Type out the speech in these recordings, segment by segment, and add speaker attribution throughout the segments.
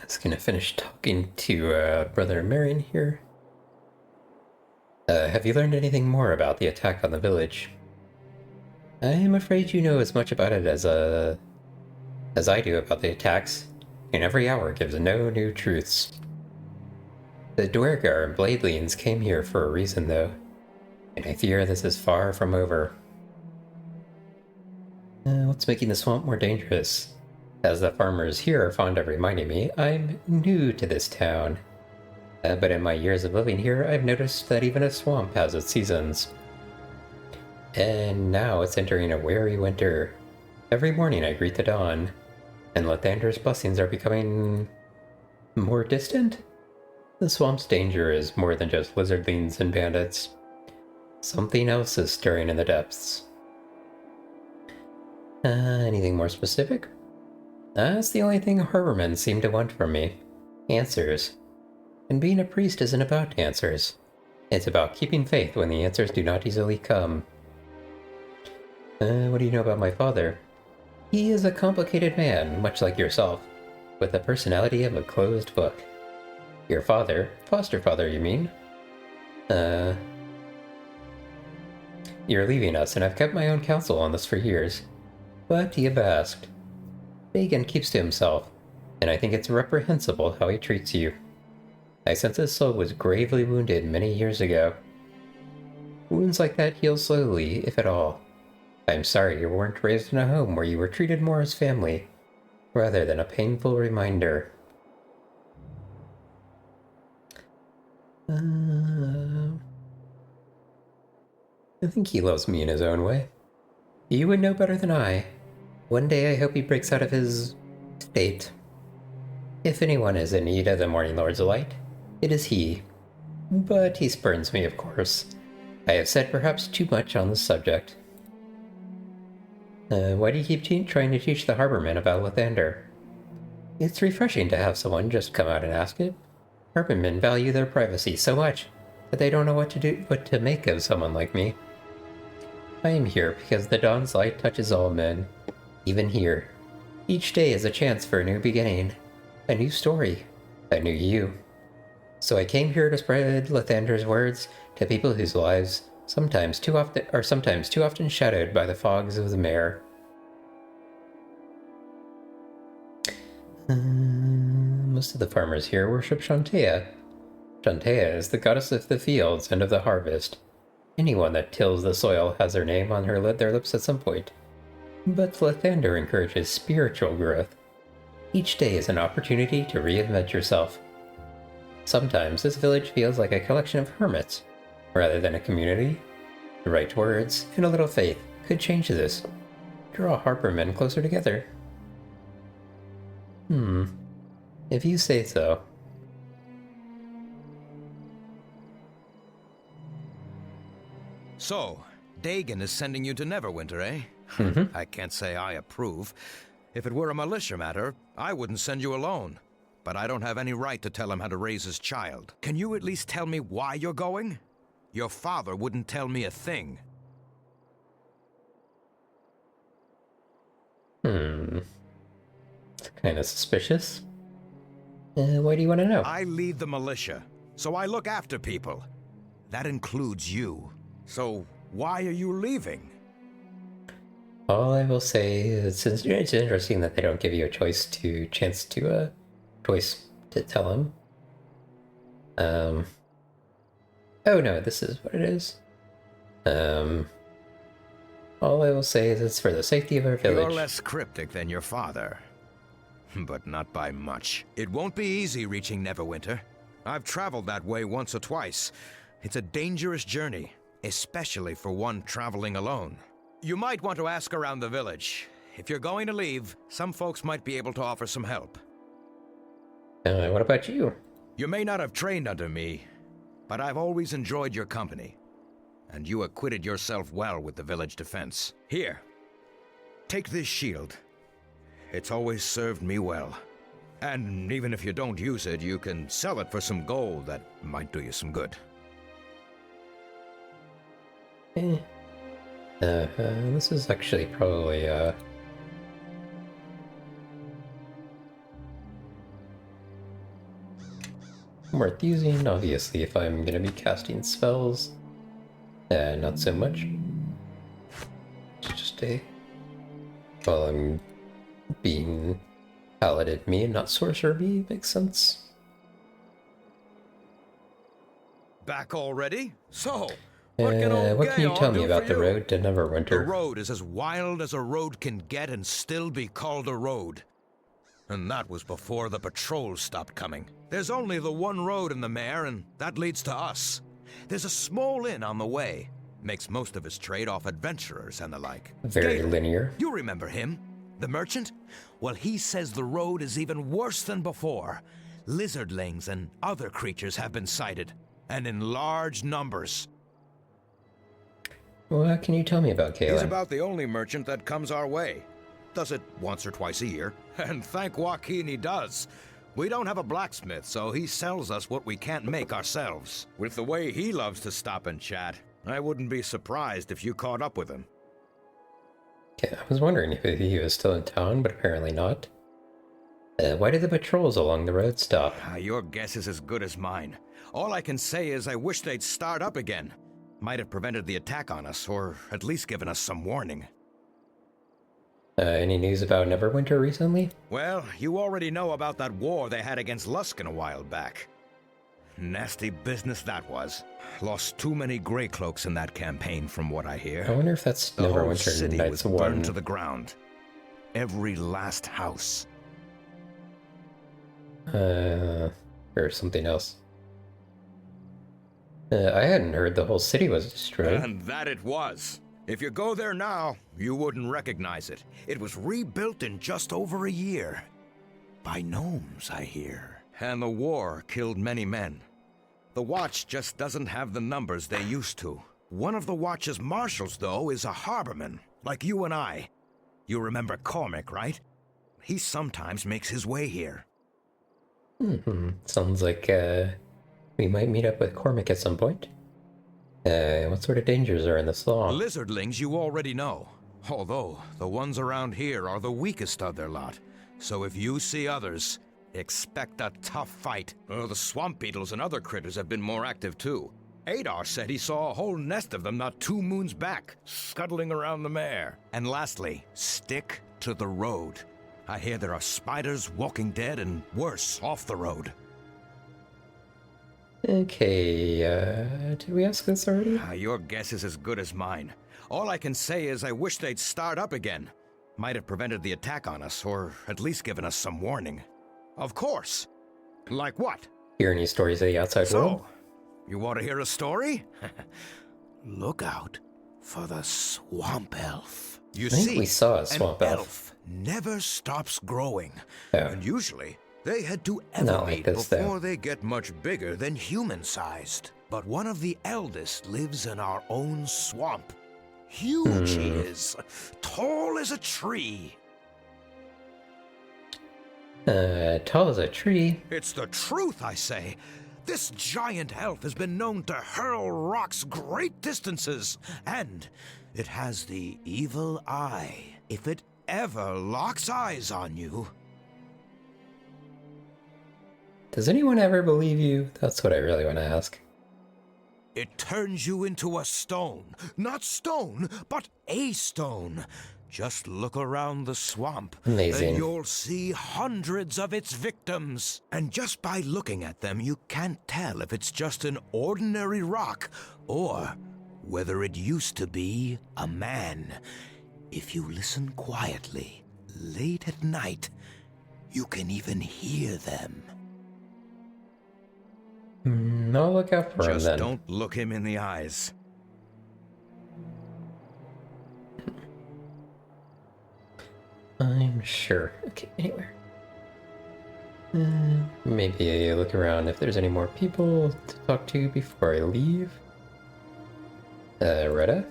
Speaker 1: was gonna finish talking to Brother Marion here. Have you learned anything more about the attack on the village? I am afraid you know as much about it as I do about the attacks, and every hour gives no new truths. The Dwergar and Bladeleans came here for a reason, though, and I fear this is far from over. What's making the swamp more dangerous? As the farmers here are fond of reminding me, I'm new to this town. But in my years of living here, I've noticed that even a swamp has its seasons. And now it's entering a weary winter. Every morning I greet the dawn, and Lathander's blessings are becoming more distant? The swamp's danger is more than just lizardlings and bandits. Something else is stirring in the depths. Anything more specific? That's the only thing Harbormen seem to want from me. Answers. And being a priest isn't about answers. It's about keeping faith when the answers do not easily come. What do you know about my father? He is a complicated man, much like yourself, with the personality of a closed book. Your father, foster father, you mean? You're leaving us, and I've kept my own counsel on this for years. But he have asked. Dagon keeps to himself, and I think it's reprehensible how he treats you. I sense his soul was gravely wounded many years ago. Wounds like that heal slowly, if at all. I'm sorry you weren't raised in a home where you were treated more as family, rather than a painful reminder. I think he loves me in his own way. You would know better than I. One day I hope he breaks out of his state. If anyone is in need of the Morning Lord's light, it is he. But he spurns me, of course. I have said perhaps too much on this subject. Why do you keep trying to teach the Harbormen about Lathander? It's refreshing to have someone just come out and ask it. Harbormen value their privacy so much that they don't know what to make of someone like me. I am here because the dawn's light touches all men, even here. Each day is a chance for a new beginning, a new story, a new you. So I came here to spread Lathander's words to people whose lives sometimes too often shadowed by the fogs of the mare. Most of the farmers here worship Shantea. Shantea is the goddess of the fields and of the harvest. Anyone that tills the soil has her name on their lips at some point. But Lathander encourages spiritual growth. Each day is an opportunity to reinvent yourself. Sometimes this village feels like a collection of hermits, rather than a community. The right words and a little faith could change this. Draw Harbormen closer together. If you say so.
Speaker 2: So, Dagon is sending you to Neverwinter, eh? I can't say I approve. If it were a militia matter, I wouldn't send you alone. But I don't have any right to tell him how to raise his child. Can you at least tell me why you're going? Your father wouldn't tell me a thing.
Speaker 1: It's kind of suspicious. Why do you want to know?
Speaker 2: I lead the militia, so I look after people. That includes you. So, why are you leaving?
Speaker 1: All I will say is it's interesting that they don't give you a choice to tell him. Oh no, this is what it is. All I will say is it's for the safety of our village.
Speaker 2: You're less cryptic than your father. But not by much. It won't be easy reaching Neverwinter. I've traveled that way once or twice. It's a dangerous journey, especially for one traveling alone. You might want to ask around the village. If you're going to leave, some folks might be able to offer some help.
Speaker 1: What about you?
Speaker 2: You may not have trained under me, but I've always enjoyed your company. And you acquitted yourself well with the village defense. Here, take this shield. It's always served me well. And even if you don't use it, you can sell it for some gold that might do you some good.
Speaker 1: This is actually probably, worth using. Obviously, if I'm gonna be casting spells, not so much. It's just a... Well, I'm being paladin me and not sorcerer me, makes sense.
Speaker 2: Back already? So, what
Speaker 1: what can you tell me about the
Speaker 2: road
Speaker 1: road to Neverwinter?
Speaker 2: The road is as wild as a road can get and still be called a road. And that was before the patrols stopped coming. There's only the one road in the mare, and that leads to us. There's a small inn on the way. Makes most of his trade off adventurers and the like.
Speaker 1: Very
Speaker 2: Galen,
Speaker 1: linear.
Speaker 2: you remember him? The merchant? Well, he says the road is even worse than before. Lizardlings and other creatures have been sighted, and in large numbers.
Speaker 1: What can you tell me about Galen?
Speaker 2: He's about the only merchant that comes our way. Does it once or twice a year. And thank Joaquin he does. We don't have a blacksmith, so he sells us what we can't make ourselves. With the way he loves to stop and chat, I wouldn't be surprised if you caught up with him.
Speaker 1: Okay, I was wondering if he was still in town, but apparently not. Why did the patrols along the road stop?
Speaker 2: Your guess is as good as mine. All I can say is I wish they'd start up again. Might have prevented the attack on us, or at least given us some warning.
Speaker 1: Any news about Neverwinter recently?
Speaker 2: Well, you already know about that war they had against Luskan a while back. Nasty business that was. Lost too many Grey Cloaks in that campaign, from what I hear.
Speaker 1: I wonder if that's
Speaker 2: The whole
Speaker 1: Neverwinter
Speaker 2: city
Speaker 1: Nights
Speaker 2: was
Speaker 1: 1.
Speaker 2: burned to the ground. Every last house.
Speaker 1: Or something else. I hadn't heard the whole city was destroyed.
Speaker 2: And that it was. If you go there now, you wouldn't recognize it. It was rebuilt in just over a year. By gnomes, I hear. And the war killed many men. The Watch just doesn't have the numbers they used to. One of the Watch's marshals, though, is a harborman, like you and I. You remember Cormac, right? He sometimes makes his way here.
Speaker 1: Sounds like, we might meet up with Cormac at some point. What sort of dangers are in the swamp?
Speaker 2: Lizardlings you already know. Although, the ones around here are the weakest of their lot. So if you see others, expect a tough fight. The swamp beetles and other critters have been more active too. Adar said he saw a whole nest of them not 2 moons back, scuttling around the mare. And lastly, stick to the road. I hear there are spiders, walking dead, and worse, off the road.
Speaker 1: Okay, did we ask this already?
Speaker 2: Your guess is as good as mine. All I can say is I wish they'd start up again. Might have prevented the attack on us, or at least given us some warning. Of course. Like what?
Speaker 1: Hear any stories of the outside world?
Speaker 2: So, you want to hear a story? Look out for the swamp elf. You
Speaker 1: I think
Speaker 2: see,
Speaker 1: we saw a swamp
Speaker 2: an
Speaker 1: elf.
Speaker 2: elf never stops growing.
Speaker 1: Yeah.
Speaker 2: And usually, they head to
Speaker 1: Not like
Speaker 2: Evermeet
Speaker 1: this,
Speaker 2: before
Speaker 1: though.
Speaker 2: they get much bigger than human-sized. But one of the eldest lives in our own swamp. Huge he is, tall as a tree.
Speaker 1: Tall as a tree.
Speaker 2: It's the truth, I say. This giant elf has been known to hurl rocks great distances, and it has the evil eye. If it ever locks eyes on you...
Speaker 1: Does anyone ever believe you? That's what I really want to ask.
Speaker 2: It turns you into a stone. Not stone, but a stone. Just look around the swamp.
Speaker 1: Amazing.
Speaker 2: And you'll see hundreds of its victims. And just by looking at them, you can't tell if it's just an ordinary rock or whether it used to be a man. If you listen quietly, late at night, you can even hear them.
Speaker 1: I'll look out for him
Speaker 2: Just
Speaker 1: then.
Speaker 2: don't look him in the eyes.
Speaker 1: I'm sure. Okay, anywhere. Maybe look around if there's any more people to talk to before I leave. Retta?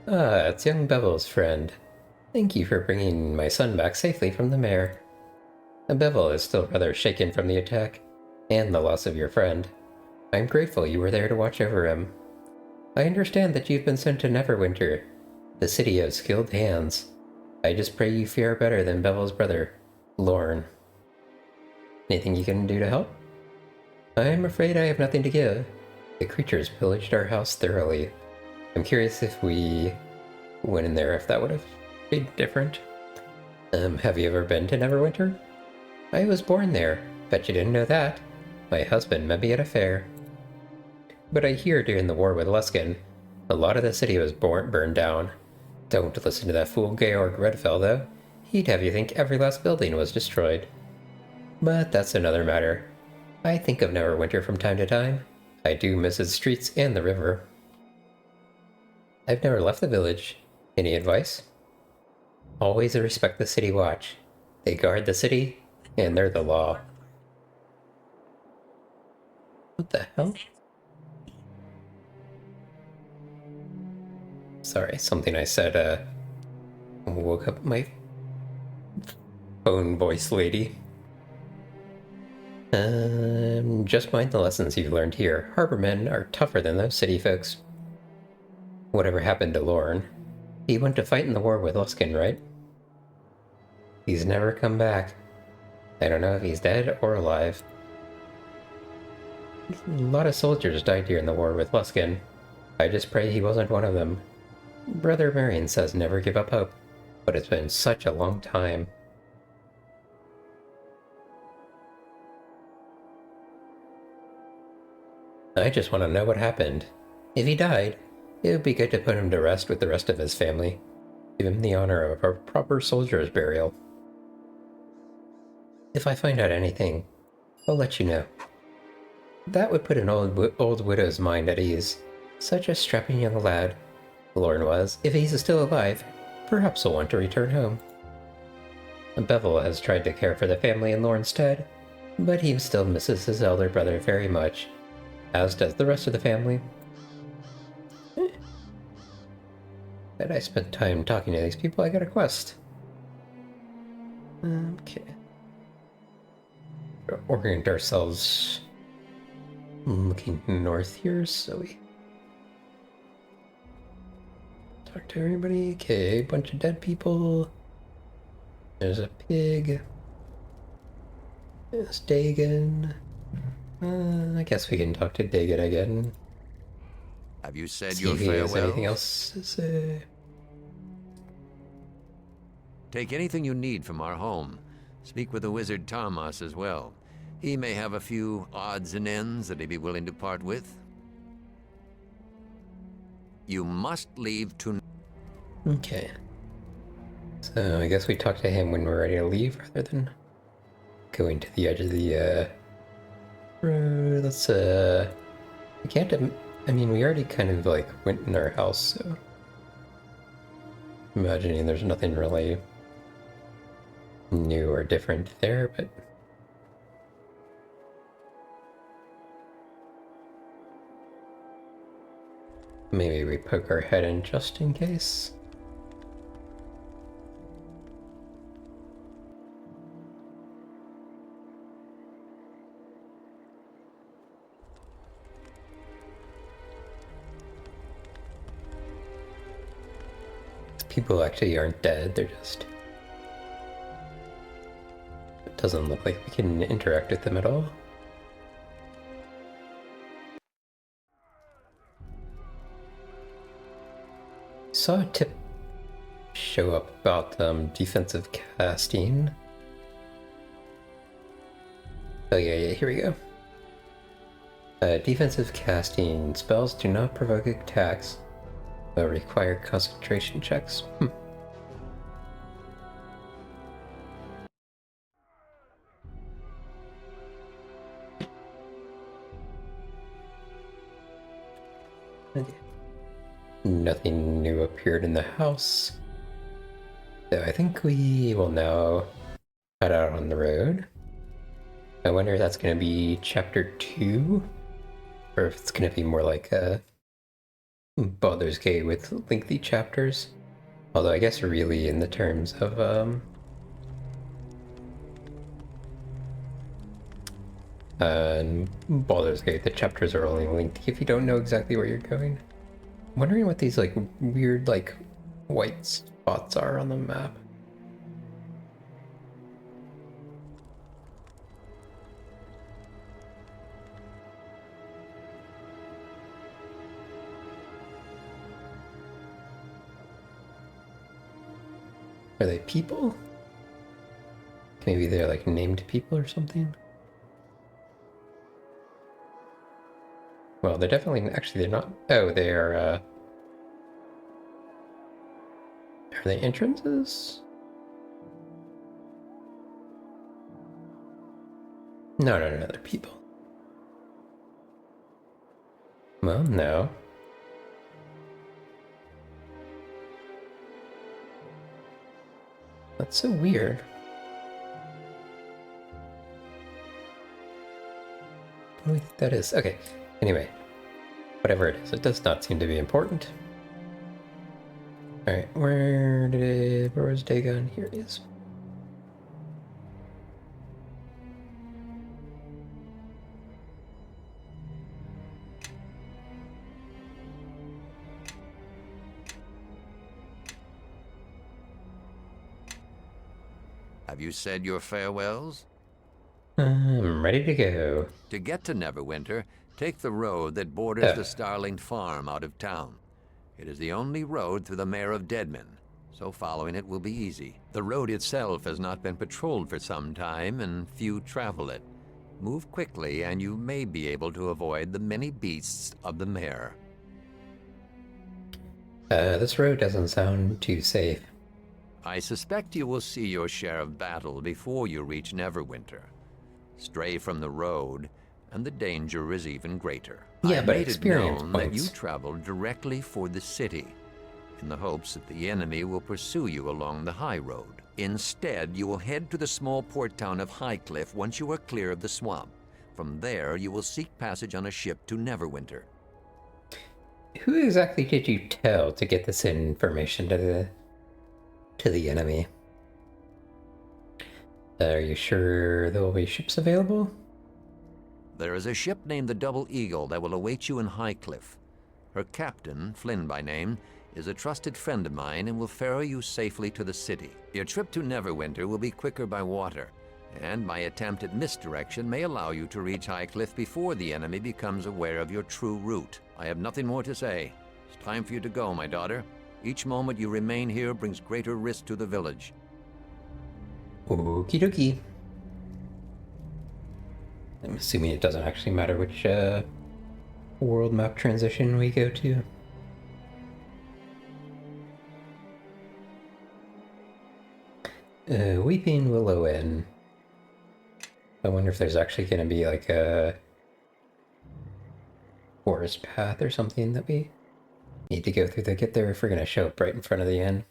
Speaker 1: Ah, it's young Bevel's friend. Thank you for bringing my son back safely from the mare. Bevel is still rather shaken from the attack, and the loss of your friend. I'm grateful you were there to watch over him. I understand that you've been sent to Neverwinter, the city of skilled hands. I just pray you fare better than Bevel's brother, Lorne. Anything you can do to help? I'm afraid I have nothing to give. The creatures pillaged our house thoroughly. I'm curious if we went in there, if that would have been different. Have you ever been to Neverwinter? I was born there. Bet you didn't know that. My husband met me at a fair. But I hear during the war with Luskin, a lot of the city was burned down. Don't listen to that fool Georg Redfell, though. He'd have you think every last building was destroyed. But that's another matter. I think of Neverwinter from time to time. I do miss its streets and the river. I've never left the village. Any advice? Always respect the city watch. They guard the city, and they're the law. What the hell? Sorry, something I said, woke up my phone voice lady. Just mind the lessons you've learned here. Harbormen are tougher than those city folks. Whatever happened to Lorne? He went to fight in the war with Luskin, right? He's never come back. I don't know if he's dead or alive. A lot of soldiers died during the war with Luskin. I just pray he wasn't one of them. Brother Marion says never give up hope, but it's been such a long time. I just want to know what happened. If he died, it would be good to put him to rest with the rest of his family. Give him the honor of a proper soldier's burial. If I find out anything, I'll let you know. That would put an old widow's mind at ease. Such a strapping young lad. Lorne was. If he's still alive, perhaps he'll want to return home. Bevel has tried to care for the family in Lorne's stead, but he still misses his elder brother very much, as does the rest of the family. Bet I spent time talking to these people. I got a quest. Okay. Orient ourselves looking north here, so we talk to everybody. Okay, bunch of dead people. There's a pig. There's Dagon. I guess we can talk to Dagon again.
Speaker 3: Have you said
Speaker 1: See
Speaker 3: your
Speaker 1: if he has
Speaker 3: farewells?
Speaker 1: anything else to say.
Speaker 3: Take anything you need from our home. Speak with the wizard Thomas as well. He may have a few odds and ends that he'd be willing to part with. You must leave tonight.
Speaker 1: Okay. So I guess we talk to him when we're ready to leave rather than going to the edge of the road. Let's we can't I mean we already kind of like went in our house, so imagining there's nothing really new or different there, but maybe we poke our head in just in case. People actually aren't dead, they're just... It doesn't look like we can interact with them at all. Saw a tip show up about defensive casting. Oh yeah, here we go. Defensive casting spells do not provoke attacks, but require concentration checks. Okay. Nothing new appeared in the house. So I think we will now head out on the road. I wonder if that's going to be chapter 2, or if it's going to be more like a Baldur's Gate with lengthy chapters. Although I guess really in the terms of Baldur's Gate, the chapters are only linked if you don't know exactly where you're going. I'm wondering what these like weird like white spots are on the map. Are they people? Maybe they're like named people or something? Well, they're definitely, actually they're not, oh, they are they entrances? No, they're people. Well, no. That's so weird. What do we think that is? Okay, anyway. Whatever it is, it does not seem to be important. Alright, where was Dagon? Here it is.
Speaker 3: Have you said your farewells?
Speaker 1: I'm ready to go.
Speaker 3: To get to Neverwinter, take the road that borders the Starling Farm out of town. It is the only road through the Mare of Deadmen, so following it will be easy. The road itself has not been patrolled for some time, and few travel it. Move quickly, and you may be able to avoid the many beasts of the Mare.
Speaker 1: This road doesn't sound too safe.
Speaker 3: I suspect you will see your share of battle before you reach Neverwinter. Stray from the road, and the danger is even greater.
Speaker 1: Yeah,
Speaker 3: I
Speaker 1: but
Speaker 3: made
Speaker 1: experience
Speaker 3: it known
Speaker 1: points.
Speaker 3: that you traveled directly for the city, in the hopes that the enemy will pursue you along the high road. Instead, you will head to the small port town of Highcliff once you are clear of the swamp. From there, you will seek passage on a ship to Neverwinter.
Speaker 1: Who exactly did you tell to get this information to the enemy? Are you sure there will be ships available?
Speaker 3: There is a ship named the Double Eagle that will await you in Highcliff. Her captain, Flynn by name, is a trusted friend of mine and will ferry you safely to the city. Your trip to Neverwinter will be quicker by water, and my attempt at misdirection may allow you to reach Highcliff before the enemy becomes aware of your true route. I have nothing more to say. It's time for you to go, my daughter. Each moment you remain here brings greater risk to the village.
Speaker 1: Okie dokie. I'm assuming it doesn't actually matter which world map transition we go to. Weeping Willow Inn. I wonder if there's actually going to be like a forest path or something that we need to go through to get there if we're going to show up right in front of the inn.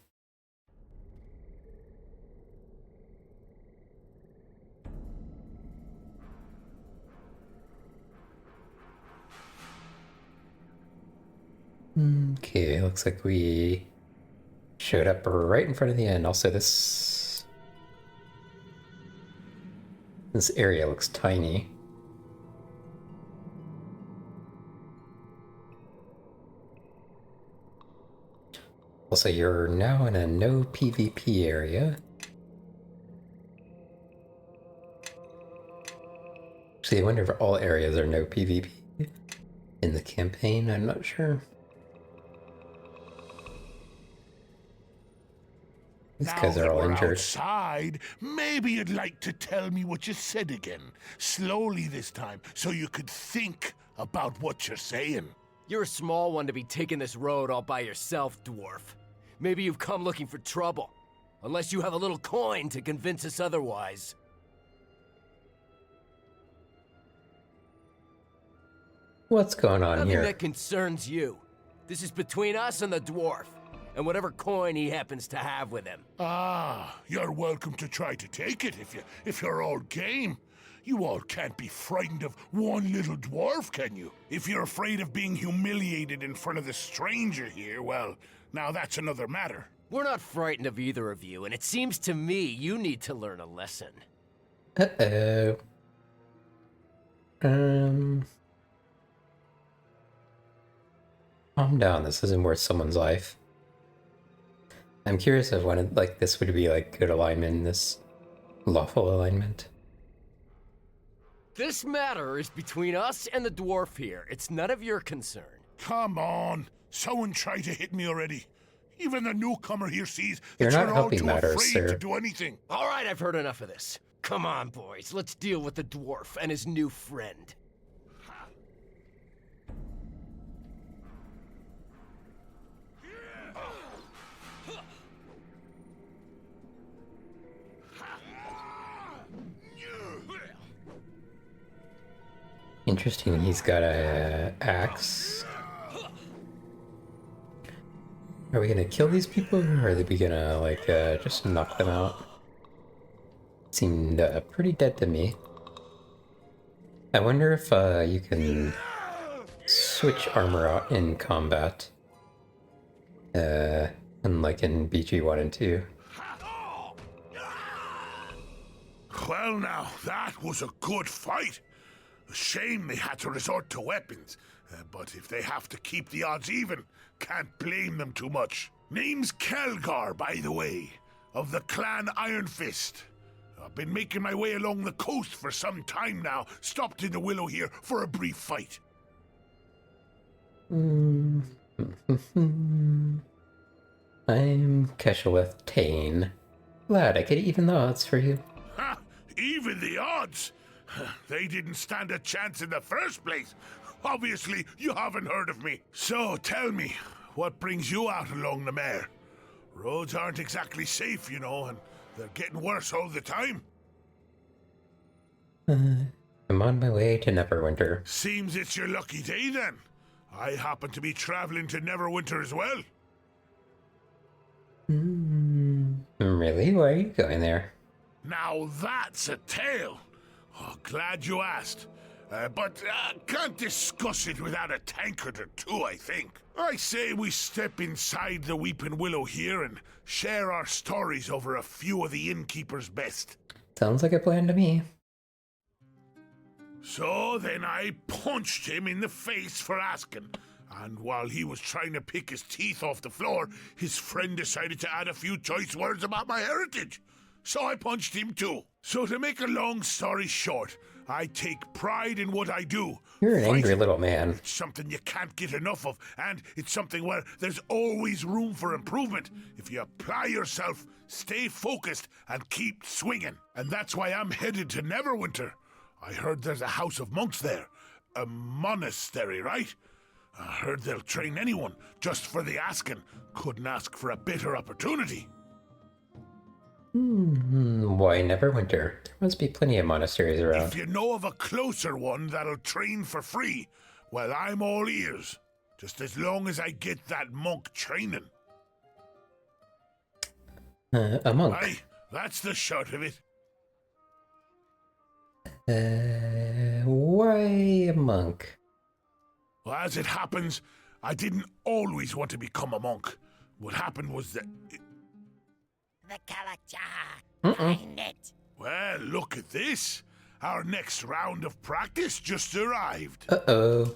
Speaker 1: Okay, looks like we showed up right in front of the inn. Also, this area looks tiny. Also, you're now in a no PvP area. Actually, I wonder if all areas are no PvP in the campaign. I'm not sure. These guys are all injured.
Speaker 4: Outside, maybe you'd like to tell me what you said again, slowly this time, so you could think about what you're saying.
Speaker 5: You're a small one to be taking this road all by yourself, dwarf. Maybe you've come looking for trouble, unless you have a little coin to convince us otherwise.
Speaker 1: What's going on
Speaker 5: Nothing
Speaker 1: here?
Speaker 5: that concerns you. This is between us and the dwarf, and whatever coin he happens to have with him.
Speaker 4: Ah, you're welcome to try to take it if you're all game. You all can't be frightened of one little dwarf, can you? If you're afraid of being humiliated in front of the stranger here, well, now that's another matter.
Speaker 5: We're not frightened of either of you, and it seems to me you need to learn a lesson.
Speaker 1: Uh-oh. Calm down, this isn't worth someone's life. I'm curious if one like this would be like good alignment, this lawful alignment.
Speaker 5: This matter is between us and the dwarf here. It's none of your concern.
Speaker 4: Come on, someone tried to hit me already. Even the newcomer here sees
Speaker 1: You're
Speaker 4: that
Speaker 1: not
Speaker 4: you're all
Speaker 1: helping
Speaker 4: too
Speaker 1: matters,
Speaker 4: afraid
Speaker 1: sir.
Speaker 4: to do anything.
Speaker 5: All right, I've heard enough of this. Come on, boys. Let's deal with the dwarf and his new friend.
Speaker 1: Interesting, he's got a axe. Are we gonna kill these people, or are we gonna, like, just knock them out? Seemed pretty dead to me. I wonder if you can switch armor out in combat. Unlike in BG1 and 2.
Speaker 4: Well now, that was a good fight. A shame they had to resort to weapons. But if they have to keep the odds even, can't blame them too much. Name's Kelgar, by the way, of the clan Iron Fist. I've been making my way along the coast for some time now, stopped in the Willow here for a brief fight.
Speaker 1: I'm Kesheleth Tane. Glad I could even the odds for you.
Speaker 4: Ha! Even the odds? They didn't stand a chance in the first place. Obviously, you haven't heard of me. So, tell me, what brings you out along the mare? Roads aren't exactly safe, you know, and they're getting worse all the time.
Speaker 1: I'm on my way to Neverwinter.
Speaker 4: Seems it's your lucky day, then. I happen to be traveling to Neverwinter as well.
Speaker 1: Really? Why are you going there?
Speaker 4: Now that's a tale. Oh, glad you asked. But can't discuss it without a tankard or two, I think. I say we step inside the Weeping Willow here and share our stories over a few of the innkeeper's best.
Speaker 1: Sounds like a plan to me.
Speaker 4: So then I punched him in the face for asking. And while he was trying to pick his teeth off the floor, his friend decided to add a few choice words about my heritage. So I punched him too. So to make a long story short, I take pride in what I do.
Speaker 1: You're an angry
Speaker 4: Fighting.
Speaker 1: little man.
Speaker 4: It's something you can't get enough of, and it's something where there's always room for improvement. If you apply yourself, stay focused, and keep swinging. And that's why I'm headed to Neverwinter. I heard there's a house of monks there. A monastery, right? I heard they'll train anyone, just for the asking. Couldn't ask for a better opportunity.
Speaker 1: Why Neverwinter? There must be plenty of monasteries around.
Speaker 4: If you know of a closer one that'll train for free, well, I'm all ears. Just as long as I get that monk training.
Speaker 1: A monk.
Speaker 4: Aye, that's the short of it.
Speaker 1: Why a monk?
Speaker 4: Well, as it happens, I didn't always want to become a monk. What happened was that...
Speaker 6: The character behind it.
Speaker 4: Well, look at this. Our next round of practice just arrived.
Speaker 1: Uh-oh.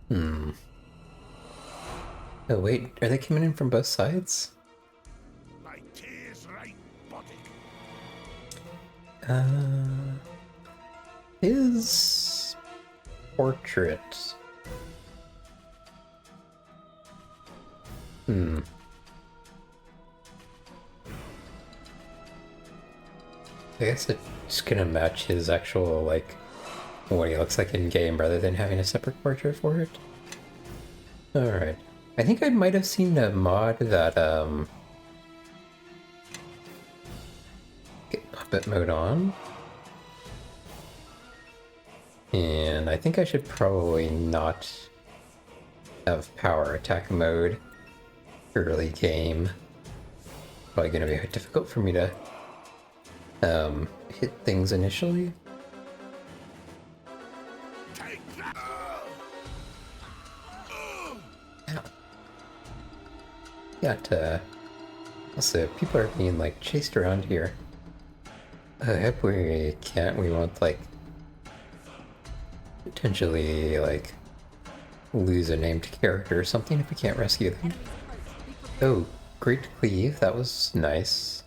Speaker 1: Oh, wait. Are they coming in from both sides?
Speaker 4: My tears right, buddy.
Speaker 1: His portrait. I guess it's gonna match his actual, like, what he looks like in game rather than having a separate portrait for it. Alright. I think I might have seen a mod that, get puppet mode on. And I think I should probably not have power attack mode early game. Probably gonna be difficult for me to hit things initially.
Speaker 4: Take that.
Speaker 1: Ow. Got also people are being like chased around here. I hope we won't like potentially like lose a named character or something if we can't rescue them. Oh, Great Cleave, that was nice.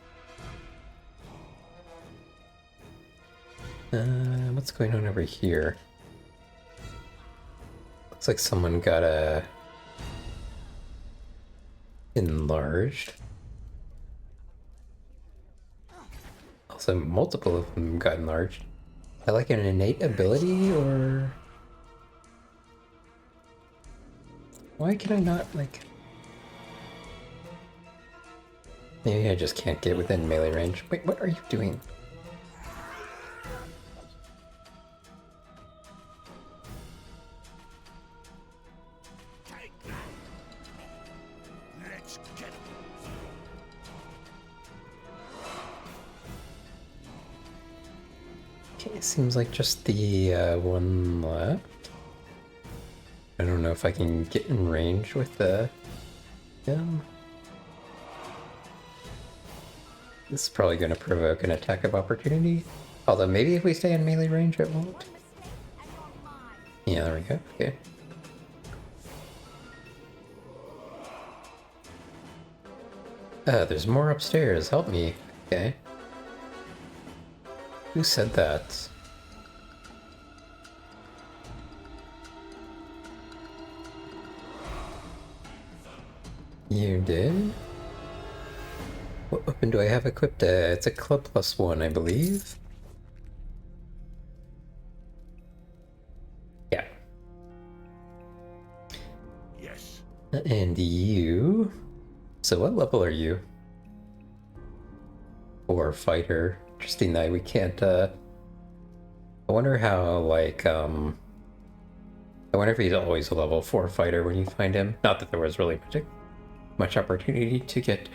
Speaker 1: What's going on over here? Looks like someone got a enlarged. Also, multiple of them got enlarged. Is that like an innate ability, or... Why can I not, like... Maybe I just can't get within melee range. Wait, what are you doing?
Speaker 4: Let's get him.
Speaker 1: Okay, it seems like just the one left. I don't know if I can get in range with him. This is probably going to provoke an attack of opportunity. Although maybe if we stay in melee range it won't. Yeah, there we go. Okay. There's more upstairs. Help me. Okay. Who said that? You did? What weapon do I have equipped? It's a club +1, I believe. Yeah.
Speaker 4: Yes.
Speaker 1: And you... So what level are you? Or fighter. Interesting that we can't, I wonder how, like, I wonder if he's always a level 4 fighter when you find him. Not that there was really much opportunity to get,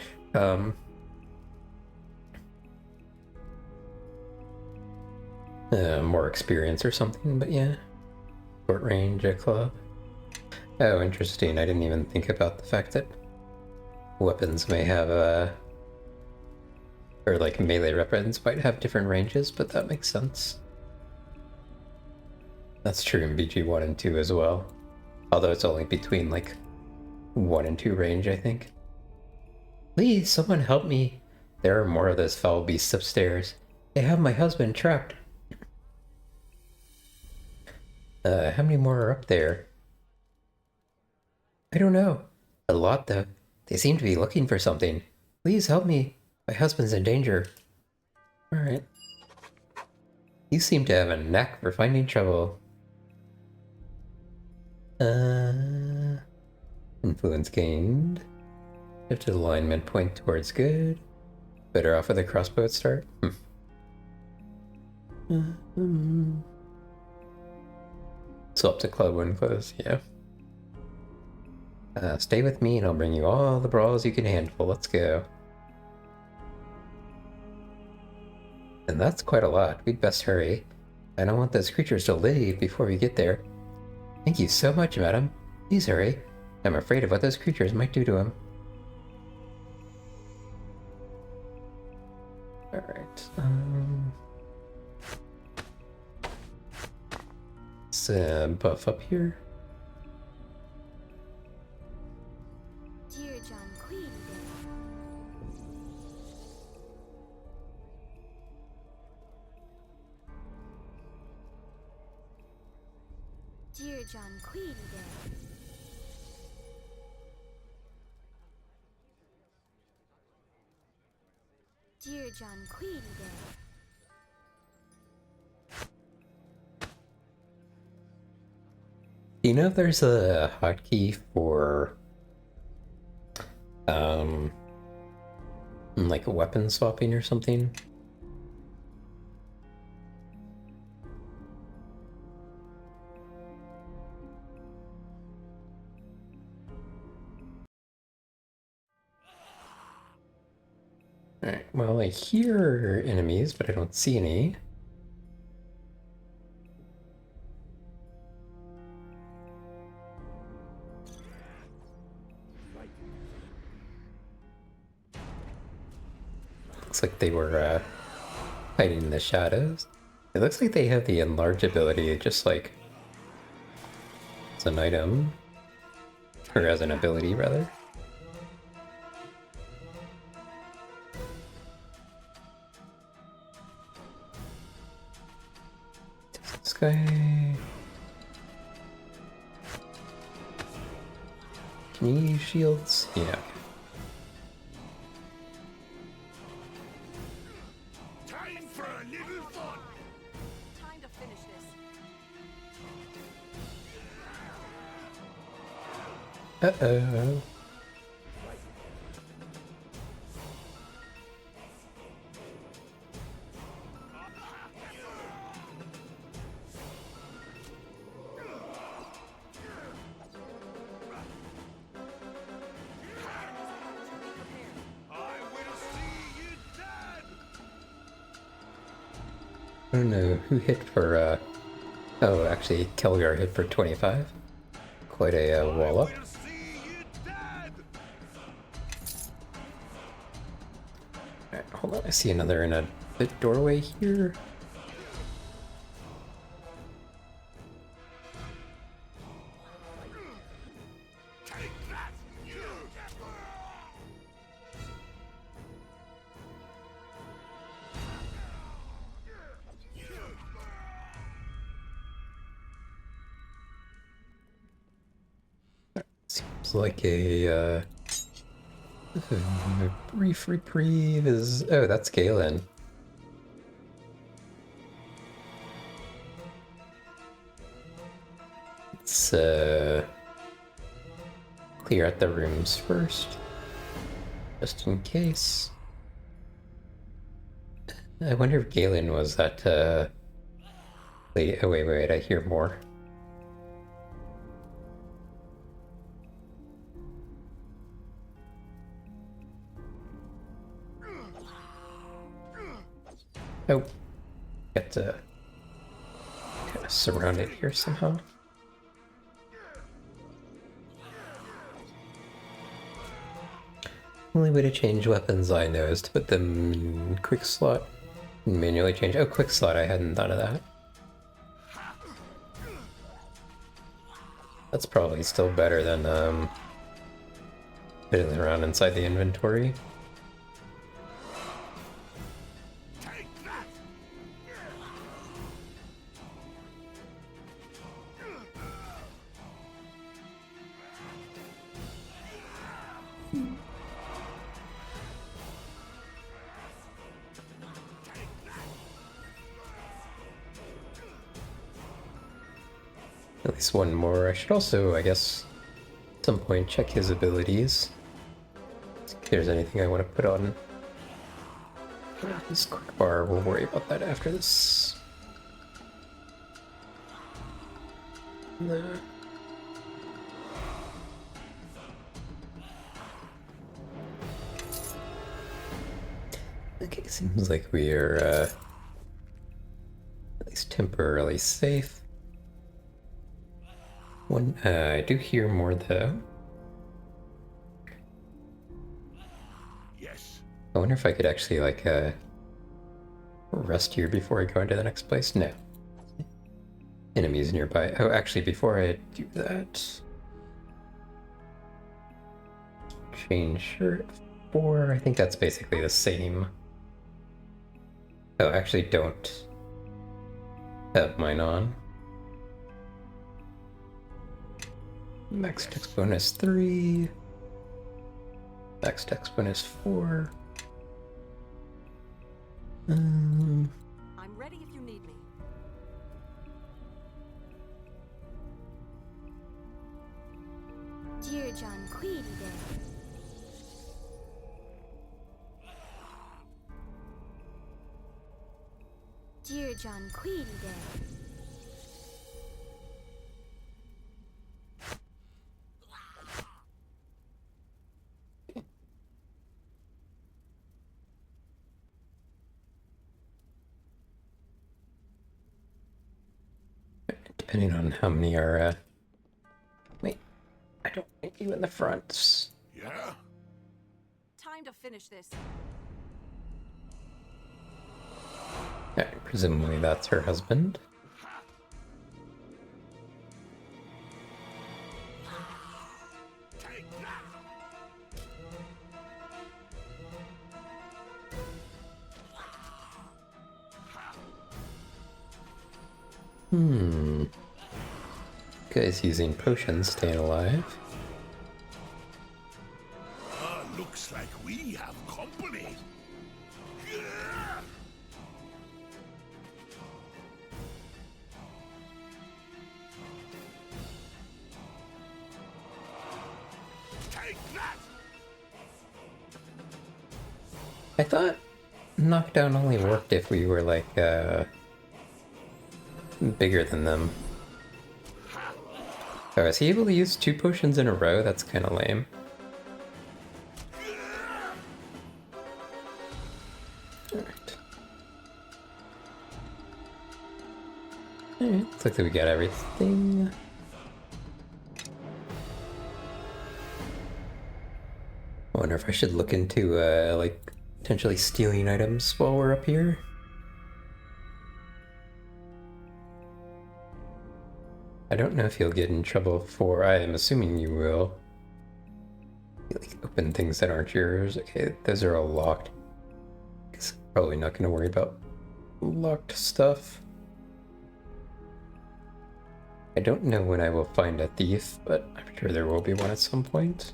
Speaker 1: more experience or something, but yeah. Short range club. Oh, interesting. I didn't even think about the fact that weapons may have, or like melee weapons might have different ranges, but that makes sense. That's true in BG 1 and 2 as well. Although it's only between like 1 and 2 range, I think. Please, someone help me. There are more of those foul beasts upstairs. They have my husband trapped. How many more are up there? I don't know. A lot though. They seem to be looking for something. Please help me. My husband's in danger. Alright. You seem to have a knack for finding trouble. Influence gained. Shifted alignment point towards good. Better off with a crossbow at start. Swap to club when close, yeah. Stay with me and I'll bring you all the brawls you can handle. Let's go. And that's quite a lot. We'd best hurry. I don't want those creatures to leave before we get there. Thank you so much, madam. Please hurry. I'm afraid of what those creatures might do to him. Alright, let's buff up here.
Speaker 7: Dear John Queen, Dear John Queen, Dear John Queen,
Speaker 1: Do you know if there's a hotkey for like a weapon swapping or something? Alright, well, I hear enemies, but I don't see any. Looks like they were hiding in the shadows. It looks like they have the enlarge ability, just like as an item, or as an ability rather. This guy. Can you use shields? Yeah. Uh-oh. I don't know who hit for, oh, actually, Kelgar hit for 25. Quite a wall-up. Alright, hold on, I see another in a doorway here. Seems like a brief reprieve is... Oh, that's Galen. Let's clear out the rooms first, just in case. I wonder if Galen was that, oh wait, I hear more. Oh, got to kind of surround it here somehow. Only way to change weapons I know is to put them in quick slot and manually change. Oh, quick slot, I hadn't thought of that. That's probably still better than putting it around inside the inventory. At least one more. I should also, I guess, at some point check his abilities. See if there's anything I want to put on his quick bar. We'll worry about that after this. No. Okay, seems like we are at least temporarily safe. I do hear more though.
Speaker 4: Yes.
Speaker 1: I wonder if I could actually like rest here before I go into the next place. No. Enemies nearby. Oh, actually, before I do that, change shirt 4. I think that's basically the same. Oh, actually, don't have mine on. Max text bonus 3. Max text bonus 4.
Speaker 8: I'm ready if you need me.
Speaker 7: Dear John Queedy there. Dear John Queedy there.
Speaker 1: Depending on how many are, wait, I don't want you in the front.
Speaker 4: Yeah?
Speaker 8: Time to finish this.
Speaker 1: Alright, presumably that's her husband. Guy's using potions, staying alive.
Speaker 4: Looks like we have company. Take that!
Speaker 1: I thought knockdown only worked if we were like bigger than them. Oh, is he able to use 2 potions in a row? That's kind of lame. Alright. Alright, looks like we got everything. I wonder if I should look into like potentially stealing items while we're up here. I don't know if you'll get in trouble for. I am assuming you will. You like open things that aren't yours. Okay, those are all locked. Guess I'm probably not going to worry about locked stuff. I don't know when I will find a thief, but I'm sure there will be one at some point.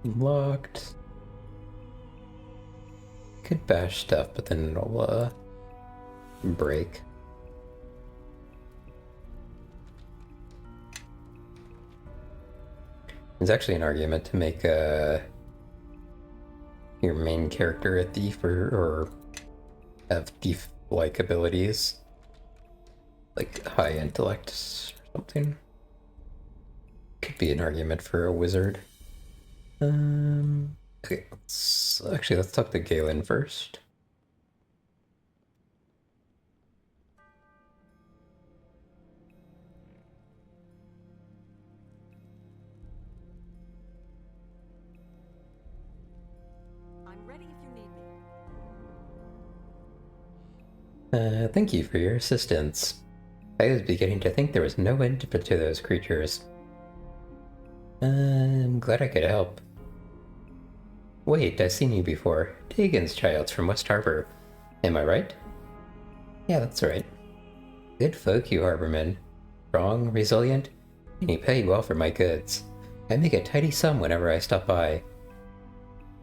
Speaker 1: Locked. Could bash stuff, but then it'll break. There's actually an argument to make your main character a thief or have thief-like abilities, like high intellect or something. Could be an argument for a wizard. Okay, let's talk to Galen first.
Speaker 8: I'm ready if you need me.
Speaker 1: Thank you for your assistance. I was beginning to think there was no end to those creatures. I'm glad I could help. Wait, I've seen you before. Dagon's child from West Harbor. Am I right? Yeah, that's right. Good folk, you harbormen. Strong, resilient, and you pay well for my goods. I make a tidy sum whenever I stop by.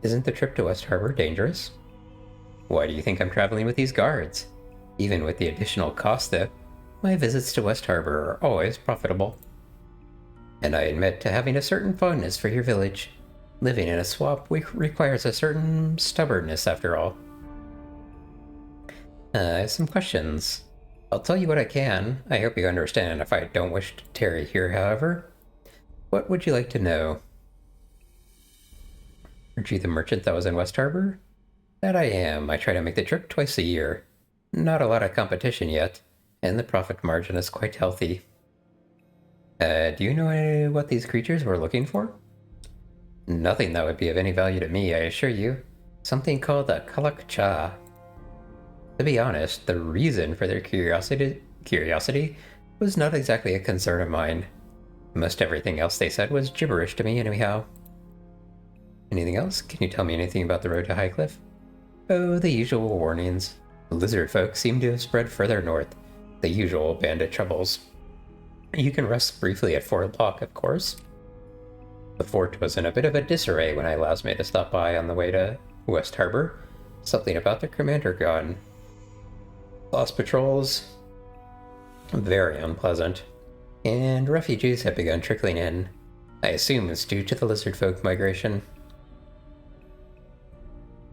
Speaker 1: Isn't the trip to West Harbor dangerous? Why do you think I'm traveling with these guards? Even with the additional cost, though, my visits to West Harbor are always profitable. And I admit to having a certain fondness for your village. Living in a swamp requires a certain stubbornness, after all. I have some questions. I'll tell you what I can. I hope you understand if I don't wish to tarry here, however. What would you like to know? Aren't you the merchant that was in West Harbor? That I am. I try to make the trip twice a year. Not a lot of competition yet, and the profit margin is quite healthy. Do you know what these creatures were looking for? Nothing that would be of any value to me, I assure you. Something called a kalak cha. To be honest, the reason for their curiosity was not exactly a concern of mine. Most everything else they said was gibberish to me anyhow. Anything else? Can you tell me anything about the road to Highcliff? Oh, the usual warnings. Lizard folk seem to have spread further north. The usual bandit troubles. You can rest briefly at Fort Lock, of course. The fort was in a bit of a disarray when I last made a stop by on the way to West Harbor. Something about the commander gone. Lost patrols, very unpleasant, and refugees have begun trickling in. I assume it's due to the lizard folk migration.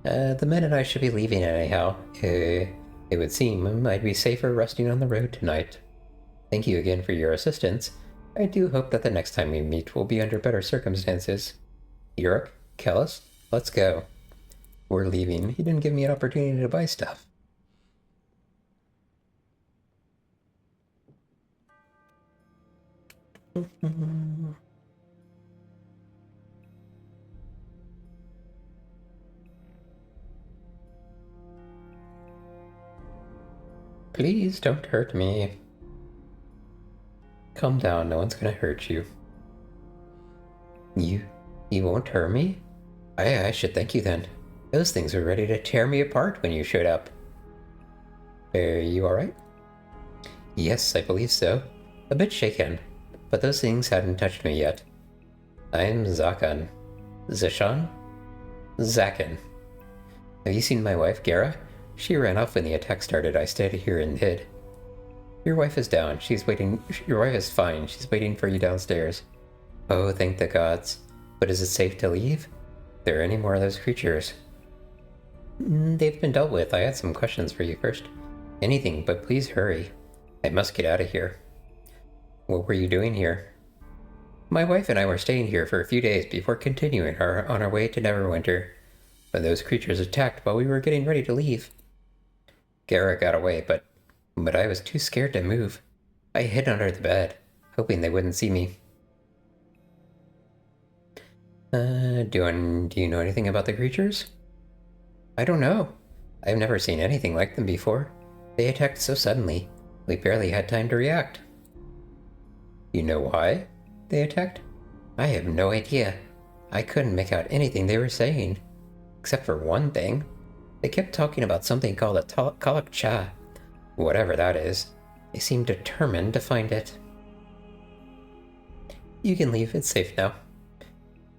Speaker 1: The men and I should be leaving anyhow. It would seem I'd be safer resting on the road tonight. Thank you again for your assistance. I do hope that the next time we meet will be under better circumstances. Yurik, Kellis, let's go. We're leaving. He didn't give me an opportunity to buy stuff. Please don't hurt me. Calm down, no one's gonna hurt you. You won't hurt me? I should thank you then. Those things were ready to tear me apart when you showed up. Are you alright? Yes, I believe so. A bit shaken, but those things hadn't touched me yet. I'm Zakan. Zishan? Zakan. Have you seen my wife, Gara? She ran off when the attack started. I stayed here and hid. Your wife is down. She's waiting. Your wife is fine. She's waiting for you downstairs. Oh, thank the gods. But is it safe to leave? There are any more of those creatures? They've been dealt with. I had some questions for you first. Anything, but please hurry. I must get out of here. What were you doing here? My wife and I were staying here for a few days before continuing on our way to Neverwinter, when those creatures attacked while we were getting ready to leave. Gara got away, but I was too scared to move. I hid under the bed, hoping they wouldn't see me. Do you know anything about the creatures? I don't know. I've never seen anything like them before. They attacked so suddenly, we barely had time to react. You know why they attacked? I have no idea. I couldn't make out anything they were saying. Except for one thing. They kept talking about something called a Kalak-cha. Whatever that is. They seemed determined to find it. You can leave. It's safe now.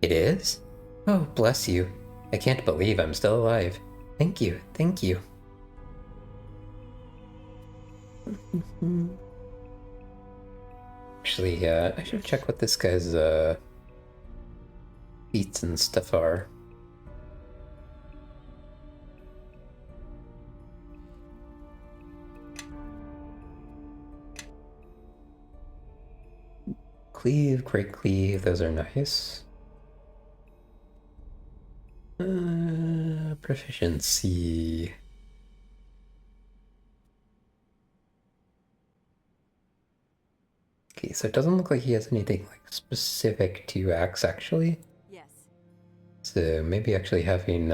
Speaker 1: It is? Oh, bless you. I can't believe I'm still alive. Thank you. Thank you. Actually, I should check what this guy's feats and stuff are. Cleave, great cleave, those are nice. Proficiency. Okay, so it doesn't look like he has anything like specific to axe actually.
Speaker 8: Yes.
Speaker 1: So maybe actually having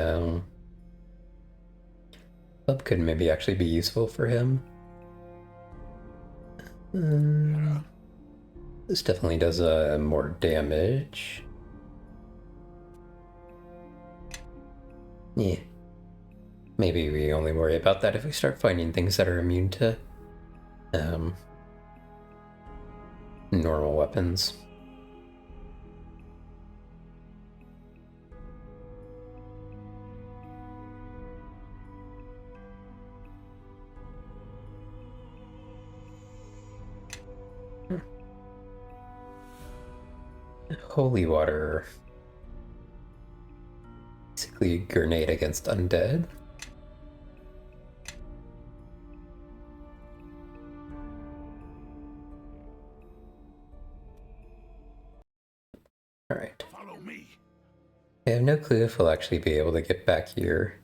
Speaker 1: club could maybe actually be useful for him. This definitely does more damage. Yeah. Maybe we only worry about that if we start finding things that are immune to normal weapons. Holy water. Basically a grenade against undead. Alright.
Speaker 4: Follow me.
Speaker 1: I have no clue if we'll actually be able to get back here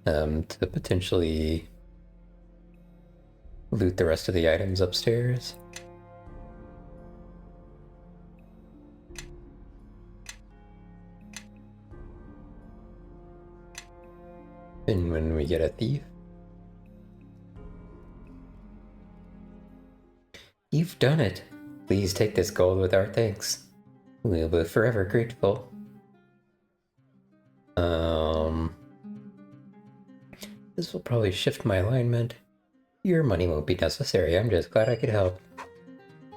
Speaker 1: to potentially loot the rest of the items upstairs. And when we get a thief. You've done it. Please take this gold with our thanks. We'll be forever grateful. This will probably shift my alignment. Your money won't be necessary. I'm just glad I could help.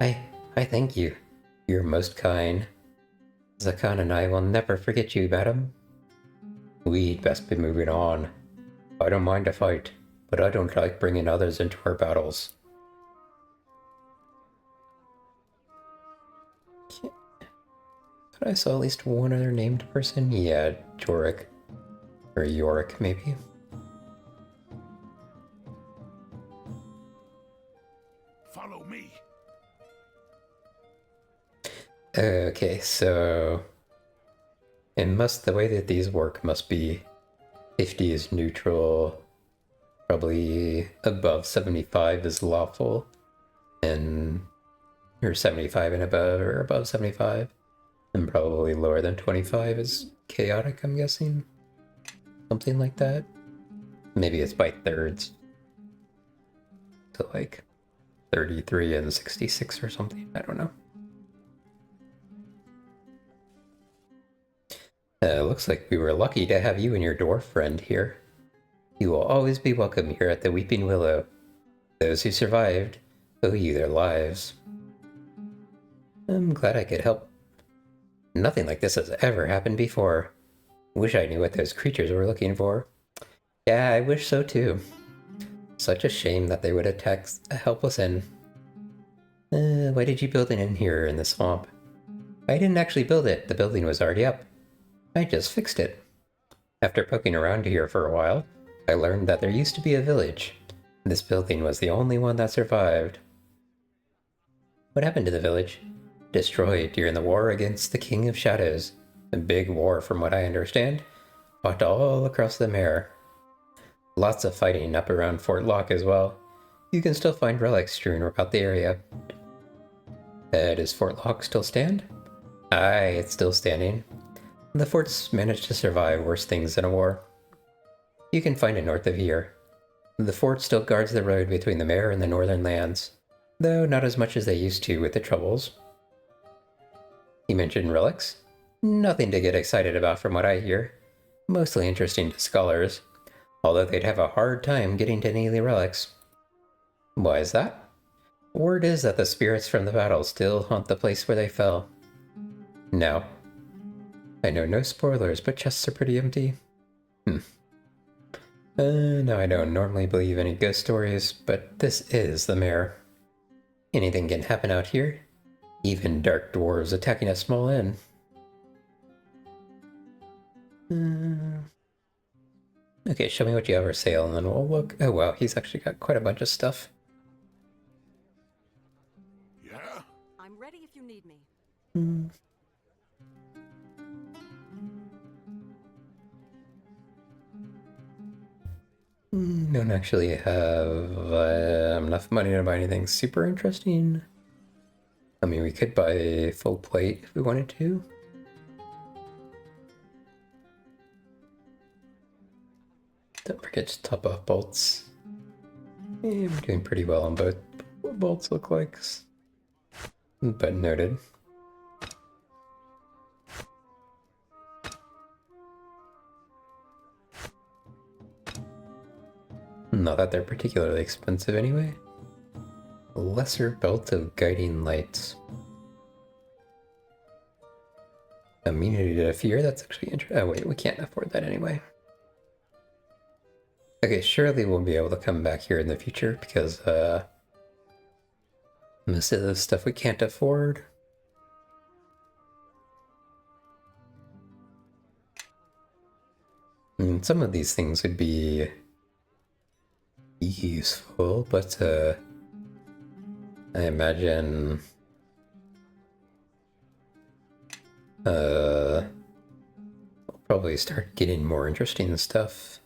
Speaker 1: I thank you. You're most kind. Zakan and I will never forget you, madam. We'd best be moving on. I don't mind a fight, but I don't like bringing others into our battles. But I saw at least one other named person. Yeah, Jorik. Or Yorick, maybe.
Speaker 4: Follow me.
Speaker 1: Okay, so the way that these work must be 50 is neutral, probably above 75 is lawful, and or 75 and above, or above 75, and probably lower than 25 is chaotic, I'm guessing. Something like that. Maybe it's by thirds. So like 33 and 66 or something, I don't know. Looks like we were lucky to have you and your dwarf friend here. You will always be welcome here at the Weeping Willow. Those who survived owe you their lives. I'm glad I could help. Nothing like this has ever happened before. Wish I knew what those creatures were looking for. Yeah, I wish so too. Such a shame that they would attack a helpless inn. Why did you build an inn here in the swamp? I didn't actually build it. The building was already up. I just fixed it. After poking around here for a while, I learned that there used to be a village. This building was the only one that survived. What happened to the village? Destroyed during the war against the King of Shadows. A big war, from what I understand, fought all across the Mare. Lots of fighting up around Fort Locke as well. You can still find relics strewn about the area. Does Fort Locke still stand? Aye, it's still standing. The fort's managed to survive worse things than a war. You can find it north of here. The fort still guards the road between the Mare and the northern lands, though not as much as they used to with the Troubles. You mentioned relics? Nothing to get excited about from what I hear. Mostly interesting to scholars, although they'd have a hard time getting to any of the relics. Why is that? Word is that the spirits from the battle still haunt the place where they fell. No. I know no spoilers, but chests are pretty empty. No, I don't normally believe any ghost stories, but this is the Mare. Anything can happen out here. Even dark dwarves attacking a small inn. Okay, show me what you have for sale, and then we'll look. Oh wow, he's actually got quite a bunch of stuff.
Speaker 4: Yeah?
Speaker 8: I'm ready if you need me.
Speaker 1: Don't actually have enough money to buy anything super interesting. I mean, we could buy full plate if we wanted to. Don't forget to top off bolts. Yeah, we're doing pretty well on both. What bolts look like. But noted. Not that they're particularly expensive anyway. Lesser belt of guiding lights. Immunity to fear, that's actually interesting. Oh wait, we can't afford that anyway. Okay, surely we'll be able to come back here in the future because most of the stuff we can't afford. Some of these things would be useful, but I imagine we'll probably start getting more interesting stuff.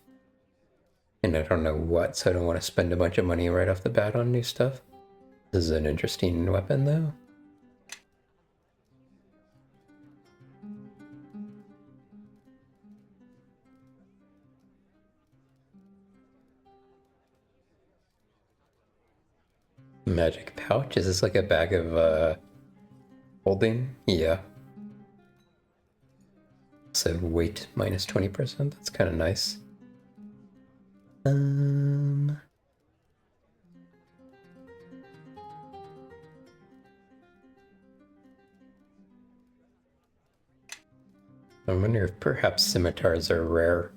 Speaker 1: And I don't know what, so I don't want to spend a bunch of money right off the bat on new stuff. This is an interesting weapon though. Magic pouch? Is this like a bag of holding? Yeah. So weight minus 20%, that's kind of nice. I wonder if perhaps scimitars are rare.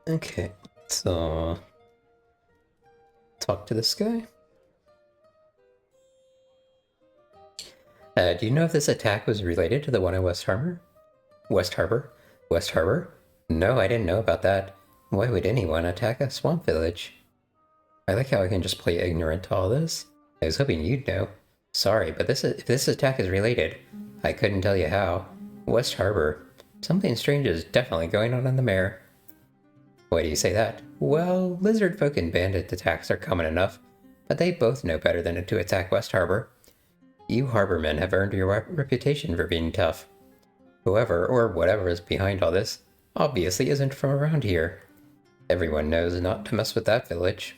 Speaker 1: Okay, so talk to this guy. Do you know if this attack was related to the one in West Harbor? West Harbor? West Harbor? No, I didn't know about that. Why would anyone attack a swamp village? I like how I can just play ignorant to all this. I was hoping you'd know. Sorry, but if this attack is related, I couldn't tell you how. West Harbor. Something strange is definitely going on in the Mare. Why do you say that? Well, lizard folk and bandit attacks are common enough, but they both know better than to attack West Harbor. You harbormen have earned your reputation for being tough. Whoever or whatever is behind all this obviously isn't from around here. Everyone knows not to mess with that village.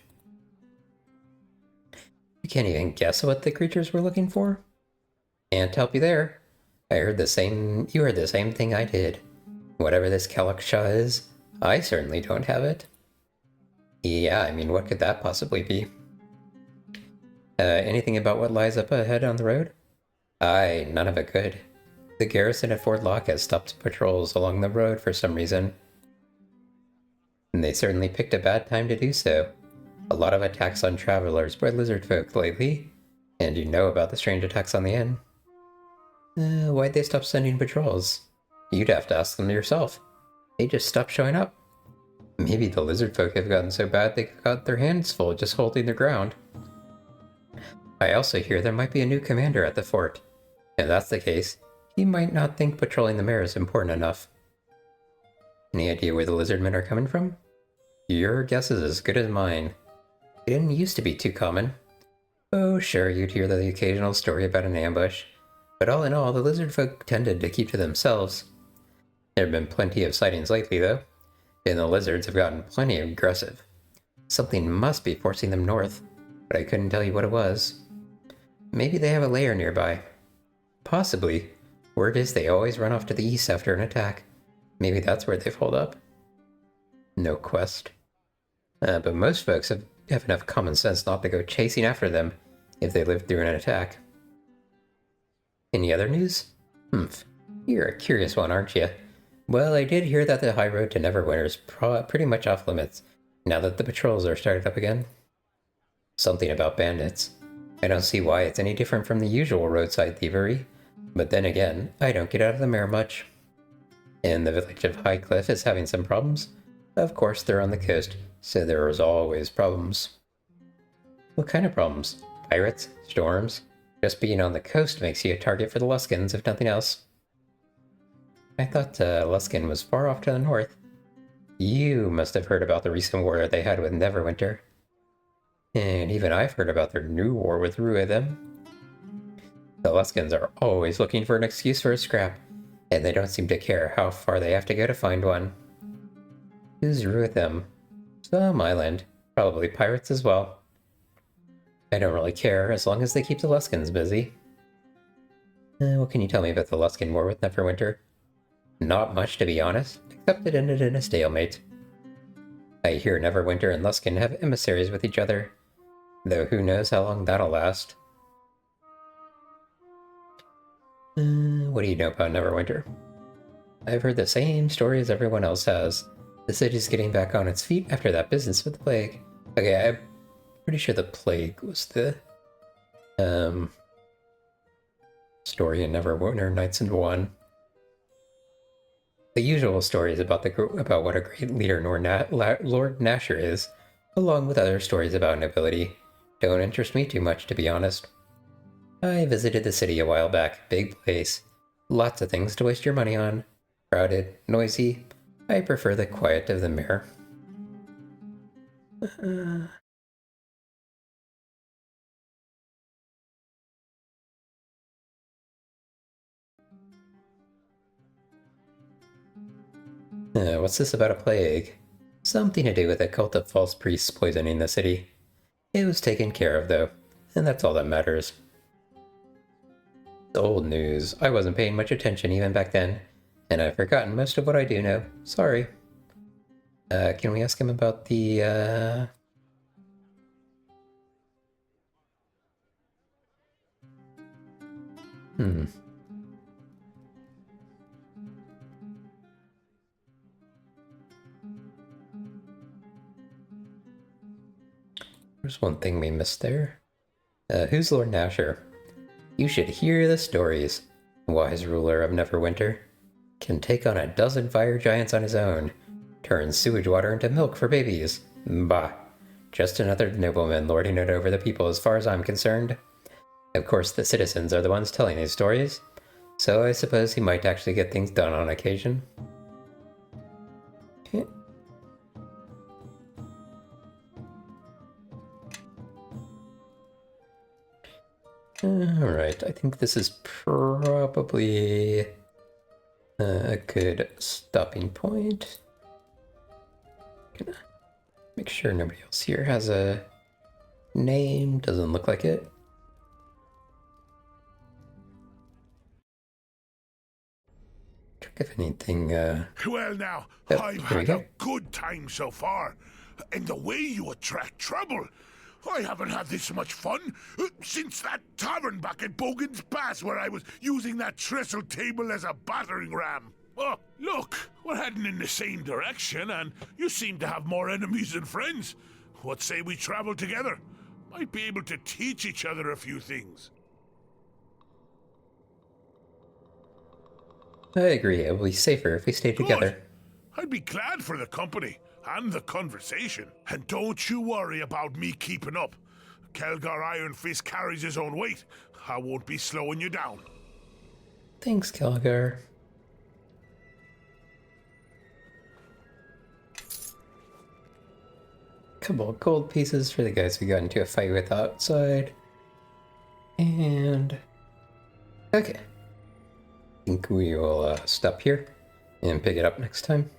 Speaker 1: You can't even guess what the creatures were looking for? Can't help you there. You heard the same thing I did. Whatever this Kalakshah is, I certainly don't have it. Yeah, I mean, what could that possibly be? Anything about what lies up ahead on the road? Aye, none of it good. The garrison at Fort Locke has stopped patrols along the road for some reason. And they certainly picked a bad time to do so. A lot of attacks on travelers by lizard folk lately, and you know about the strange attacks on the inn. Why'd they stop sending patrols? You'd have to ask them yourself. They just stopped showing up. Maybe the lizard folk have gotten so bad they got their hands full just holding their ground. I also hear there might be a new commander at the fort. If that's the case, he might not think patrolling the mare is important enough. Any idea where the lizardmen are coming from? Your guess is as good as mine. It didn't used to be too common. Oh, sure, you'd hear the occasional story about an ambush, but all in all, the lizard folk tended to keep to themselves. There have been plenty of sightings lately, though, and the lizards have gotten plenty aggressive. Something must be forcing them north, but I couldn't tell you what it was. Maybe they have a lair nearby. Possibly. Word is they always run off to the east after an attack. Maybe that's where they've holed up. No quest. But most folks have enough common sense not to go chasing after them if they lived through an attack. Any other news? Humph. You're a curious one, aren't you? Well, I did hear that the high road to Neverwinter is pretty much off limits, now that the patrols are started up again. Something about bandits. I don't see why it's any different from the usual roadside thievery, but then again, I don't get out of the mare much. And the village of Highcliff is having some problems. Of course, they're on the coast, so there is always problems. What kind of problems? Pirates? Storms? Just being on the coast makes you a target for the Luskins, if nothing else. I thought Luskin was far off to the north. You must have heard about the recent war they had with Neverwinter. And even I've heard about their new war with Ruidham. The Luskins are always looking for an excuse for a scrap, and they don't seem to care how far they have to go to find one. Who's Ruidham? Some island. Probably pirates as well. I don't really care, as long as they keep the Luskins busy. What can you tell me about the Luskin war with Neverwinter? Not much, to be honest, except it ended in a stalemate. I hear Neverwinter and Luskin have emissaries with each other, though who knows how long that'll last. What do you know about Neverwinter? I've heard the same story as everyone else has. The city's getting back on its feet after that business with the plague. Okay, I'm pretty sure the plague was the story in Neverwinter Nights and 1. The usual stories about what a great leader Lord Nasher is, along with other stories about nobility, don't interest me too much, to be honest. I visited the city a while back. Big place. Lots of things to waste your money on. Crowded, noisy. I prefer the quiet of the mare. What's this about a plague? Something to do with a cult of false priests poisoning the city. It was taken care of, though, and that's all that matters. Old news. I wasn't paying much attention even back then, and I've forgotten most of what I do know. Sorry. Can we ask him about the, There's one thing we missed there. Who's Lord Nasher? You should hear the stories. Wise ruler of Neverwinter. Can take on a dozen fire giants on his own. Turns sewage water into milk for babies. Bah. Just another nobleman lording it over the people as far as I'm concerned. Of course, the citizens are the ones telling these stories, so I suppose he might actually get things done on occasion. Okay. Alright, I think this is probably a good stopping point. Gonna make sure nobody else here has a name. Doesn't look like it. check if anything,
Speaker 4: Well now,
Speaker 1: Oh,
Speaker 4: I've
Speaker 1: here we
Speaker 4: had
Speaker 1: go.
Speaker 4: a good time so far. And the way you attract trouble, I haven't had this much fun since that tavern back at Bogan's Pass where I was using that trestle table as a battering ram. Oh, look, we're heading in the same direction and you seem to have more enemies than friends. What say we travel together? Might be able to teach each other a few things.
Speaker 1: I agree. It will be safer if we stay together.
Speaker 4: Good. I'd be glad for the company and the conversation. And don't you worry about me keeping up. Kelgar Iron Fist carries his own weight. I won't be slowing you down.
Speaker 1: Thanks, Kelgar. Couple of gold pieces for the guys we got into a fight with outside. And... okay. I think we will stop here and pick it up next time.